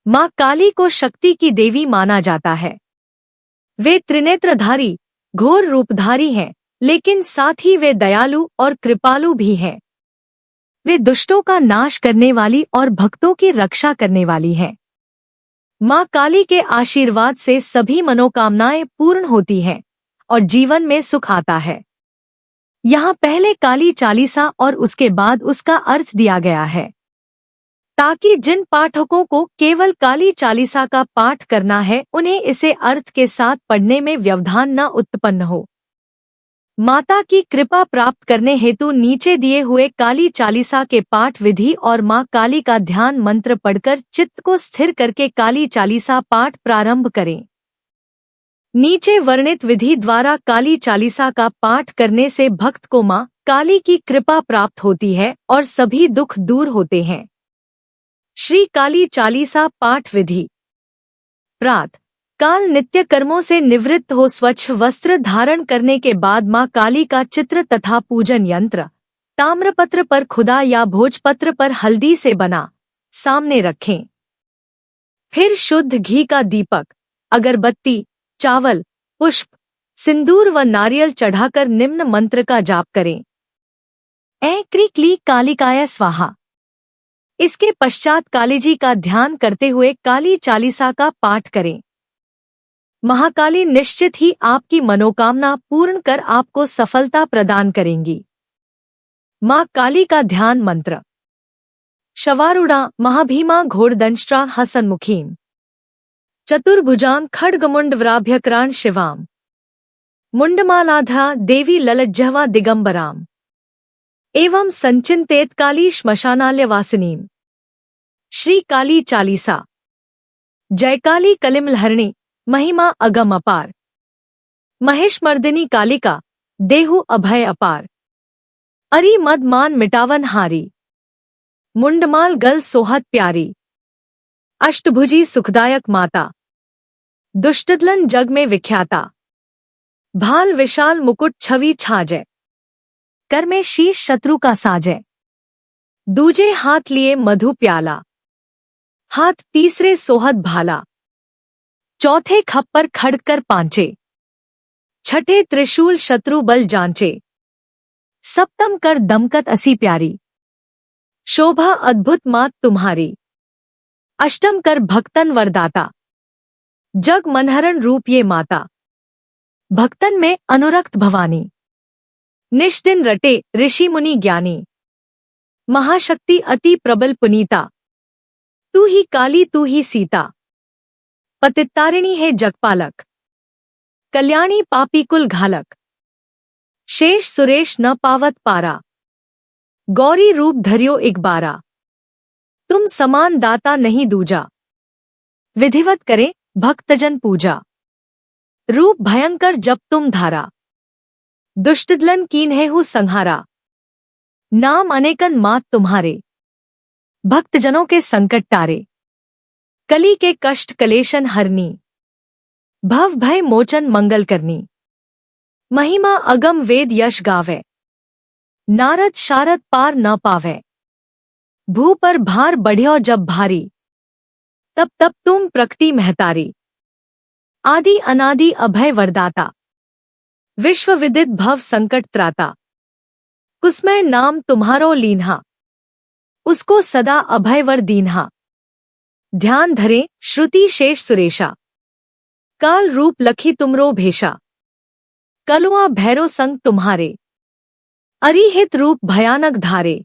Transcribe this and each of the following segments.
माँ काली को शक्ति की देवी माना जाता है। वे त्रिनेत्रधारी, घोर रूपधारी हैं, लेकिन साथ ही वे दयालु और कृपालु भी हैं। वे दुष्टों का नाश करने वाली और भक्तों की रक्षा करने वाली हैं। माँ काली के आशीर्वाद से सभी मनोकामनाएं पूर्ण होती हैं और जीवन में सुख आता है। यहाँ पहले काली चालीसा और उसके बाद उसका अर्थ दिया गया है, ताकि जिन पाठकों को केवल काली चालीसा का पाठ करना है उन्हें इसे अर्थ के साथ पढ़ने में व्यवधान न उत्पन्न हो। माता की कृपा प्राप्त करने हेतु नीचे दिए हुए काली चालीसा के पाठ विधि और माँ काली का ध्यान मंत्र पढ़कर चित्त को स्थिर करके काली चालीसा पाठ प्रारंभ करें। नीचे वर्णित विधि द्वारा काली चालीसा का पाठ करने से भक्त को माँ काली की कृपा प्राप्त होती है और सभी दुख दूर होते हैं। श्री काली चालीसा पाठ विधि। प्रातः काल नित्य कर्मों से निवृत्त हो स्वच्छ वस्त्र धारण करने के बाद माँ काली का चित्र तथा पूजन यंत्र ताम्रपत्र पर खुदा या भोजपत्र पर हल्दी से बना सामने रखें। फिर शुद्ध घी का दीपक, अगरबत्ती, चावल, पुष्प, सिंदूर व नारियल चढ़ाकर निम्न मंत्र का जाप करें। ऐं क्री क्ली कालिकाय स्वाहा। इसके पश्चात काली जी का ध्यान करते हुए काली चालीसा का पाठ करें। महाकाली निश्चित ही आपकी मनोकामना पूर्ण कर आपको सफलता प्रदान करेंगी। माँ काली का ध्यान मंत्र। शवारूढ़ा महाभीमा घोड़दंष्ट्रा हसन्मुखीं चतुर्भुजां खड्गमुण्डव्राभ्यक्रां शिवां मुण्डमालाधा देवी ललज्जह्वा दिगंबरां एवं संचिंतेत काली श्मशानाल्यवासिनीं। श्री काली चालीसा। जय काली कलिमलहरिणी, महिमा अगम अपार। महेशमर्दिनी कालिका, देहु अभय अपार। अरि मद मान मिटावन हारी, मुंडमाल गल सोहत प्यारी। अष्टभुजी सुखदायक माता, दुष्टदलन जग में विख्याता। भाल विशाल मुकुट छवि छाजय, कर में शीश शत्रु का साजय। दूजे हाथ लिए मधु प्याला, हाथ तीसरे सोहत भाला। चौथे खप्पर खड़ग कर पांचे, छठे त्रिशूल शत्रु बल जांचे। सप्तम कर दमकत असी प्यारी, शोभा अद्भुत मात तुम्हारी। अष्टम कर भक्तन वरदाता, जग मनहरण रूप ये माता। भक्तन में अनुरक्त भवानी, निष्दिन रटे ऋषि मुनि ज्ञानी। महाशक्ति अति प्रबल पुनीता, तू ही काली तू ही सीता। पतितारिणी है जगपालक, कल्याणी पापी कुल घालक। शेष सुरेश न पावत पारा, गौरी रूप धर्यो इकबारा। तुम समान दाता नहीं दूजा, विधिवत करे भक्तजन पूजा। रूप भयंकर जब तुम धारा, दुष्टदलन कीन्हेहु संहारा। नाम अनेकन मात तुम्हारे, भक्तजनों के संकट टारे। कली के कष्ट कलेशन हरनी, भव भय मोचन मंगल करनी। महिमा अगम वेद यश गावे, नारद शारद पार न पावे। भू पर भार बढ़्यो जब भारी, तब तब तुम प्रकटी महतारी। आदि अनादि अभय वरदाता, विश्व विदित भव संकट त्राता। कुसमय नाम तुम्हारो लीन्हा, उसको सदा अभय वर दीन्हा। ध्यान धरे श्रुति शेष सुरेशा, काल रूप लखी तुमरो भेषा। कलुआ भैरो संग तुम्हारे, अरिहित रूप भयानक धारे।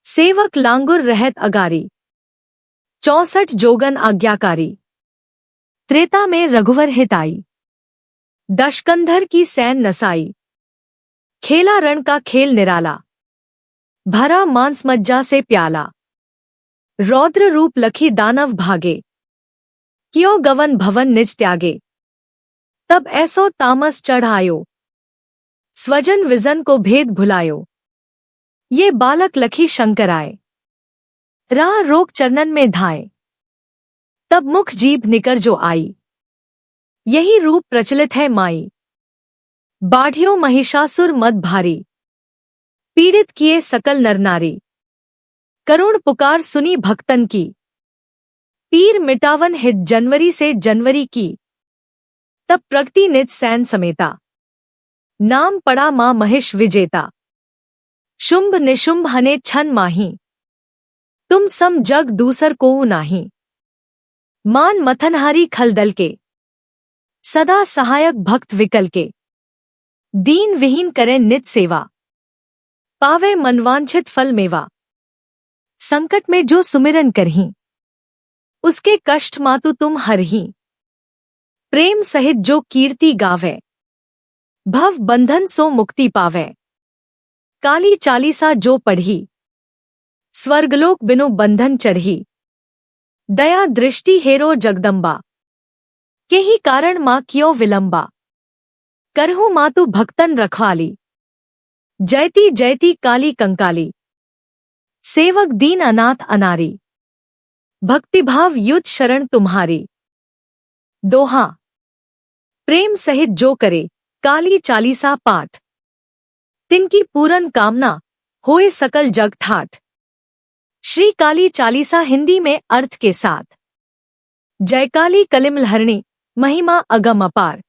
सेवक लांगुर रहत अगारी, 64 जोगन आज्ञाकारी। त्रेता में रघुवर हिताई, दशकंधर की सैन नसाई। खेला रण का खेल निराला, भरा मांस मज्जा से प्याला। रौद्र रूप लखी दानव भागे, क्यों गवन भवन निज त्यागे। तब ऐसो तामस चढ़ आयो, स्वजन विजन को भेद भुलायो। ये बालक लखी शंकर आए, राह रोक चरणन में धाए। तब मुख जीभ निकर जो आई, यही रूप प्रचलित है माई। बाढ़ियो महिषासुर मद भारी, पीड़ित किए सकल नर नारी। करुण पुकार सुनी भक्तन की, पीर वीर मिटावन हित जनवरी से जनवरी की, तब प्रगति निज सैन समेता, नाम पड़ा मां महिष विजेता। शुंभ निशुंभ हने छन माही, तुम सम जग दूसर कोउ नाही। मान मथनहारी खलदल के, सदा सहायक भक्त विकल के। दीन विहीन करें नित सेवा, पावे मनवांछित फल मेवा। संकट में जो सुमिरन करहीं, उसके कष्ट मातु तुम हरहीं। प्रेम सहित जो कीर्ति गावे, भव बंधन सो मुक्ति पावे। काली चालीसा जो पढ़ी, स्वर्गलोक बिनु बंधन चढ़ी। दया दृष्टि हेरो जगदम्बा, के ही कारण मां क्यों विलंबा। करहु मातु भक्तन रखवाली, जयती जयती काली कंकाली। सेवक दीन अनाथ अनारी, भक्तिभाव युत शरण तुम्हारी। दोहा। प्रेम सहित जो करे काली चालीसा पाठ, तिनकी पूरन कामना होए सकल जग ठाठ। श्री काली चालीसा हिंदी में अर्थ के साथ। जयकाली कलिमलहरणी, महिमा अगम अपार।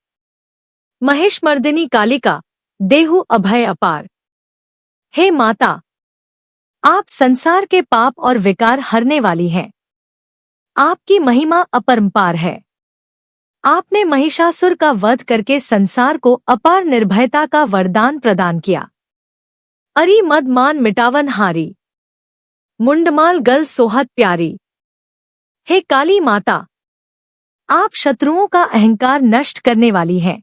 महेशमर्दिनी कालिका, देहु अभय अपार। हे माता, आप संसार के पाप और विकार हरने वाली हैं। आपकी महिमा अपरंपार है। आपने महिषासुर का वध करके संसार को अपार निर्भयता का वरदान प्रदान किया। अरि मद मान मिटावन हारी, मुंडमाल गल सोहत प्यारी। हे काली माता, आप शत्रुओं का अहंकार नष्ट करने वाली हैं।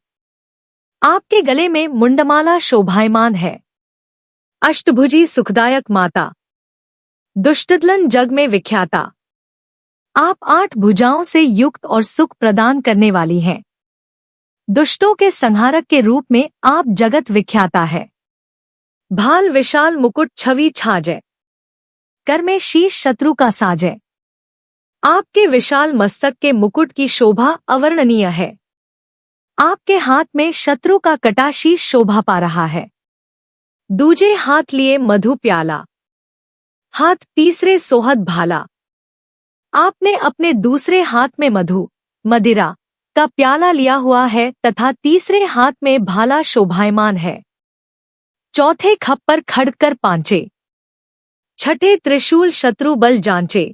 आपके गले में मुंडमाला शोभायमान है। अष्टभुजी सुखदायक माता, दुष्टदलन जग में विख्याता। आप 8 भुजाओं से युक्त और सुख प्रदान करने वाली हैं। दुष्टों के संहारक के रूप में आप जगत विख्याता है। भाल विशाल मुकुट छवि छाजय, कर में शीश शत्रु का साजय। आपके विशाल मस्तक के मुकुट की शोभा अवर्णनीय है। आपके हाथ में शत्रु का कटा शीश शोभा पा रहा है। दूजे हाथ लिए मधु प्याला, हाथ तीसरे सोहत भाला। आपने अपने दूसरे हाथ में मधु मदिरा का प्याला लिया हुआ है तथा तीसरे हाथ में भाला शोभायमान है। चौथे खप्पर खड़ग कर पांचे, छठे त्रिशूल शत्रु बल जांचे।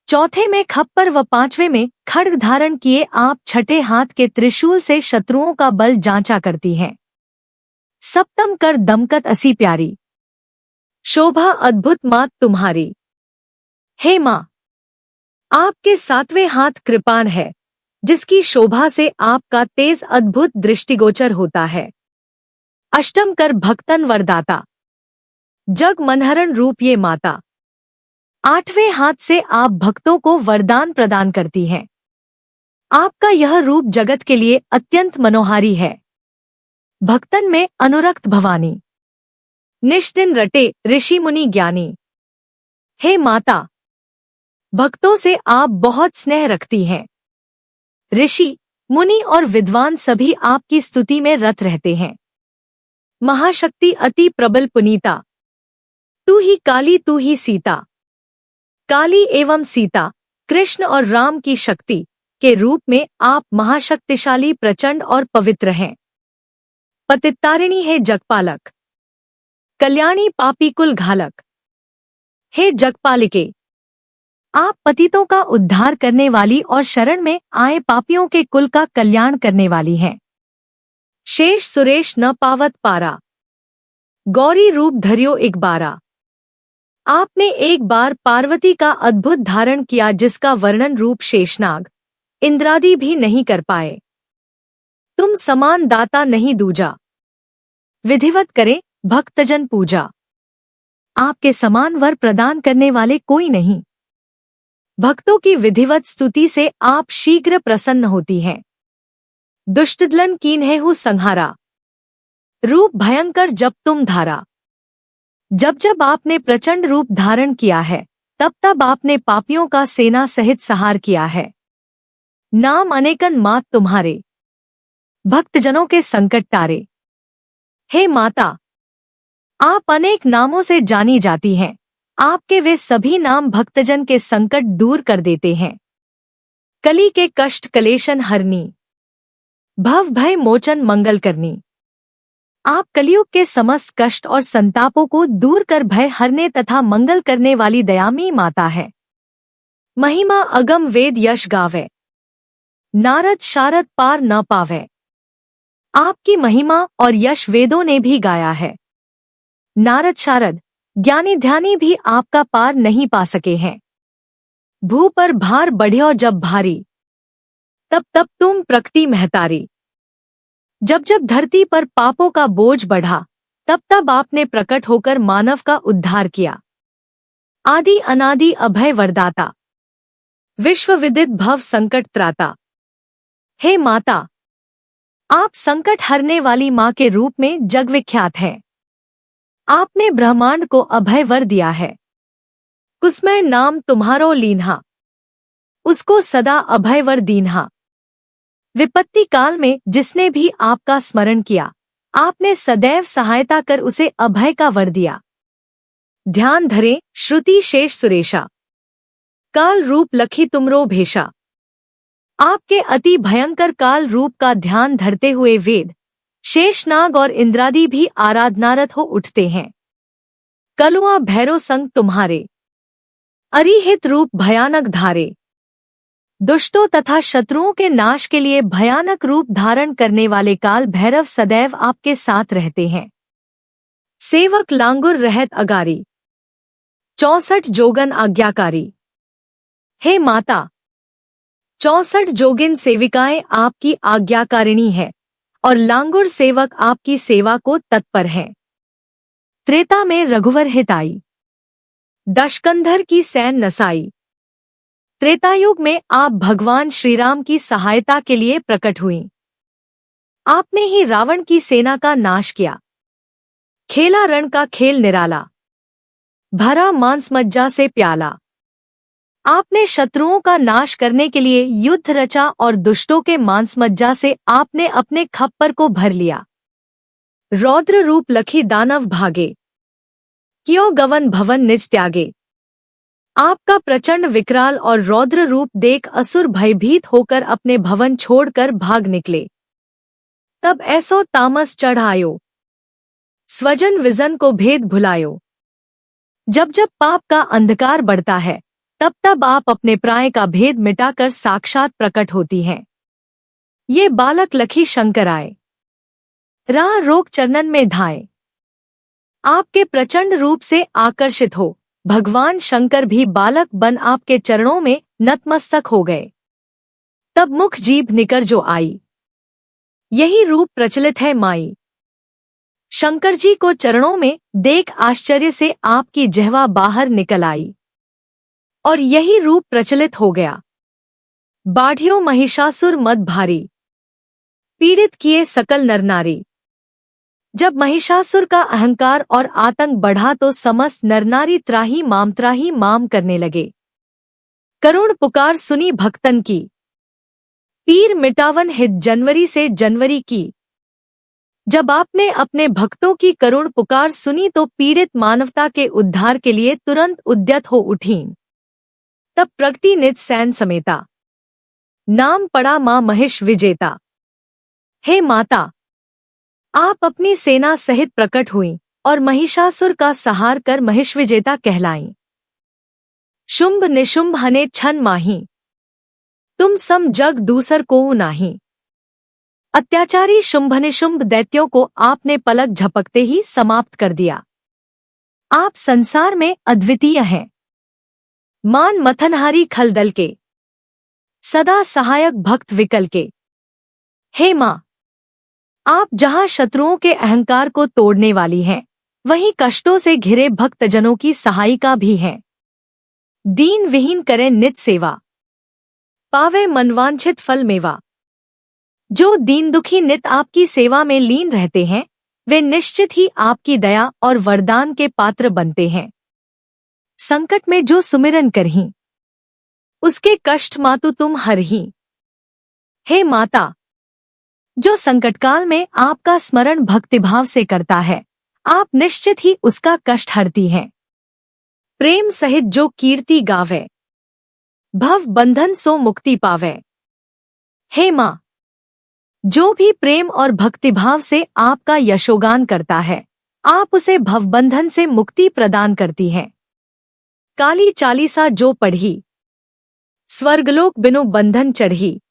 चौथे में खप्पर व 5वें में खड्ग धारण किए आप छठे हाथ के त्रिशूल से शत्रुओं का बल जांचा करती हैं। सप्तम कर दमकत असी प्यारी, शोभा अद्भुत मात तुम्हारी। हे मां, आपके 7वें हाथ कृपाण है, जिसकी शोभा से आपका तेज अद्भुत दृष्टिगोचर होता है। अष्टम कर भक्तन वरदाता, जग मनहरण रूप ये माता। 8वें हाथ से आप भक्तों को वरदान प्रदान करती हैं। आपका यह रूप जगत के लिए अत्यंत मनोहारी है। भक्तन में अनुरक्त भवानी, निष्दिन रटे ऋषि मुनि ज्ञानी। हे माता, भक्तों से आप बहुत स्नेह रखती हैं। ऋषि मुनि और विद्वान सभी आपकी स्तुति में रत रहते हैं। महाशक्ति अति प्रबल पुनीता, तू ही काली तू ही सीता। काली एवं सीता, कृष्ण और राम की शक्ति के रूप में आप महाशक्तिशाली, प्रचंड और पवित्र हैं। पतितारिणी है जगपालक, कल्याणी पापी कुल घालक। हे जगपालिके, आप पतितों का उद्धार करने वाली और शरण में आए पापियों के कुल का कल्याण करने वाली हैं। शेष सुरेश न पावत पारा, गौरी रूप धरियो एक बारा। आपने एक बार पार्वती का अद्भुत धारण किया, जिसका वर्णन रूप शेषनाग इंद्रादि भी नहीं कर पाए। तुम समान दाता नहीं दूजा, विधिवत करें भक्तजन पूजा। आपके समान वर प्रदान करने वाले कोई नहीं। भक्तों की विधिवत स्तुति से आप शीघ्र प्रसन्न होती हैं। दुष्टदलन कीन्हेहु संहारा, रूप भयंकर जब तुम धारा। जब जब आपने प्रचंड रूप धारण किया है, तब तब आपने पापियों का सेना सहित संहार किया है। नाम अनेकन मात तुम्हारे, भक्तजनों के संकट टारे। हे माता, आप अनेक नामों से जानी जाती हैं। आपके वे सभी नाम भक्तजन के संकट दूर कर देते हैं। कली के कष्ट कलेशन हरनी, भव भय मोचन मंगल करनी। आप कलियुग के समस्त कष्ट और संतापों को दूर कर भय हरने तथा मंगल करने वाली दयामयी माता है। महिमा अगम वेद यश गावे, नारद शारद पार न पावे। आपकी महिमा और यश वेदों ने भी गाया है। नारद शारद ज्ञानी ध्यानी भी आपका पार नहीं पा सके हैं। भू पर भार बढ़्यो जब भारी, तब तब तुम प्रकटी महतारी। जब जब धरती पर पापों का बोझ बढ़ा, तब तब आपने प्रकट होकर मानव का उद्धार किया। आदि अनादि अभय वरदाता, विश्व विदित भव संकट त्राता। हे माता, आप संकट हरने वाली माँ के रूप में जगविख्यात हैं। आपने ब्रह्मांड को अभय वर दिया है। कुसमय नाम तुम्हारो लीन्हा, उसको सदा अभय वर दीन्हा। विपत्ति काल में जिसने भी आपका स्मरण किया, आपने सदैव सहायता कर उसे अभय का वर दिया। ध्यान धरे श्रुति शेष सुरेशा, काल रूप लखी तुमरो भेषा। आपके अति भयंकर काल रूप का ध्यान धरते हुए वेद, शेषनाग और इंद्रादि भी आराधनारत हो उठते हैं। कलुआ भैरो संग तुम्हारे, अरिहित रूप भयानक धारे। दुष्टों तथा शत्रुओं के नाश के लिए भयानक रूप धारण करने वाले काल भैरव सदैव आपके साथ रहते हैं। सेवक लांगुर रहत अगारी, 64 जोगन आज्ञाकारी। हे माता, 64 जोगिन सेविकाएं आपकी आज्ञाकारिणी है और लांगुर सेवक आपकी सेवा को तत्पर हैं। त्रेता में रघुवर हिताई, दशकंधर की सैन नसाई। त्रेतायुग में आप भगवान श्रीराम की सहायता के लिए प्रकट हुई। आपने ही रावण की सेना का नाश किया। खेला रण का खेल निराला, भरा मांस मज्जा से प्याला। आपने शत्रुओं का नाश करने के लिए युद्ध रचा और दुष्टों के मांस मज्जा से आपने अपने खप्पर को भर लिया। रौद्र रूप लखी दानव भागे, क्यों गवन भवन निज त्यागे। आपका प्रचंड विकराल और रौद्र रूप देख असुर भयभीत होकर अपने भवन छोड़कर भाग निकले। तब ऐसो तामस चढ़ आयो, स्वजन विजन को भेद भुलायो। जब जब पाप का अंधकार बढ़ता है, तब तब आप अपने प्राय का भेद मिटाकर साक्षात प्रकट होती हैं। ये बालक लखी शंकर आए, राह रोक चरणन में धाए। आपके प्रचंड रूप से आकर्षित हो भगवान शंकर भी बालक बन आपके चरणों में नतमस्तक हो गए। तब मुख जीभ निकर जो आई, यही रूप प्रचलित है माई। शंकर जी को चरणों में देख आश्चर्य से आपकी जिह्वा बाहर निकल आई और यही रूप प्रचलित हो गया। बाढ़ियों महिषासुर मद भारी, पीड़ित किए सकल नर नारी। जब महिषासुर का अहंकार और आतंक बढ़ा तो समस्त नरनारी त्राही माम करने लगे। करुण पुकार सुनी भक्तन की, पीर मिटावन हित जनवरी से जनवरी की। जब आपने अपने भक्तों की करुण पुकार सुनी तो पीड़ित मानवता के उद्धार के लिए तुरंत उद्यत हो उठीं। तब प्रगटी निज सैन समेता, नाम पड़ा मां महिष विजेता। हे माता, आप अपनी सेना सहित प्रकट हुईं और महिषासुर का संहार कर महिष विजेता कहलाईं। शुंभ निशुंभ हने छन माही, तुम सम जग दूसर को नाही। अत्याचारी शुंभ निशुंभ दैत्यों को आपने पलक झपकते ही समाप्त कर दिया। आप संसार में अद्वितीय हैं। मान मथनहारी खलदल के, सदा सहायक भक्त विकल के। हे मां, आप जहां शत्रुओं के अहंकार को तोड़ने वाली हैं, वहीं कष्टों से घिरे भक्तजनों की सहायिका भी हैं। दीन विहीन करें नित सेवा, पावे मनवांछित फल मेवा। जो दीन दुखी नित आपकी सेवा में लीन रहते हैं, वे निश्चित ही आपकी दया और वरदान के पात्र बनते हैं। संकट में जो सुमिरन करहीं, उसके कष्ट मातु तुम हरहीं। हे माता, जो संकटकाल में आपका स्मरण भक्तिभाव से करता है, आप निश्चित ही उसका कष्ट हरती हैं। प्रेम सहित जो कीर्ति गावे, भव बंधन सो मुक्ति पावे। हे माँ, जो भी प्रेम और भक्तिभाव से आपका यशोगान करता है, आप उसे भवबंधन से मुक्ति प्रदान करती हैं। काली चालीसा जो पढ़ी, स्वर्गलोक बिनु बंधन चढ़ी।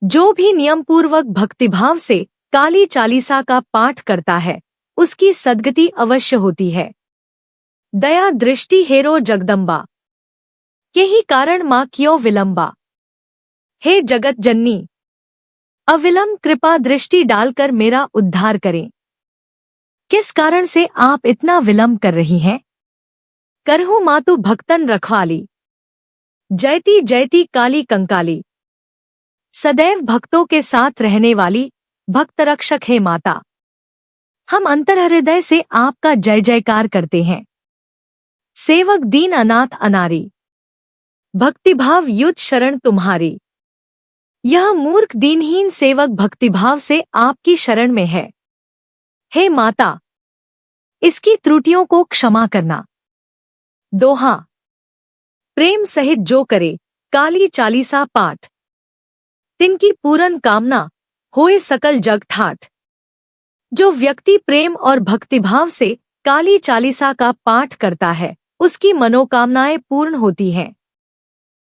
जो भी नियमपूर्वक भक्तिभाव से काली चालीसा का पाठ करता है, उसकी सद्गति अवश्य होती है। दया दृष्टि हेरो जगदम्बा, यही कारण माँ क्यों विलंबा। हे जगत जननी, अविलंब कृपा दृष्टि डालकर मेरा उद्धार करें। किस कारण से आप इतना विलंब कर रही हैं? करहु मातु भक्तन रखवाली, जयती जयती काली कंकाली। सदैव भक्तों के साथ रहने वाली भक्त रक्षक है माता। हम अंतर्हृदय से आपका जय जयकार करते हैं। सेवक दीन अनाथ अनारी, भक्तिभाव युत शरण तुम्हारी। यह मूर्ख दीनहीन सेवक भक्तिभाव से आपकी शरण में है। हे माता, इसकी त्रुटियों को क्षमा करना। दोहा। प्रेम सहित जो करे काली चालीसा पाठ, तिनकी पूरन कामना होए सकल जग ठाठ। जो व्यक्ति प्रेम और भक्तिभाव से काली चालीसा का पाठ करता है, उसकी मनोकामनाएं पूर्ण होती हैं।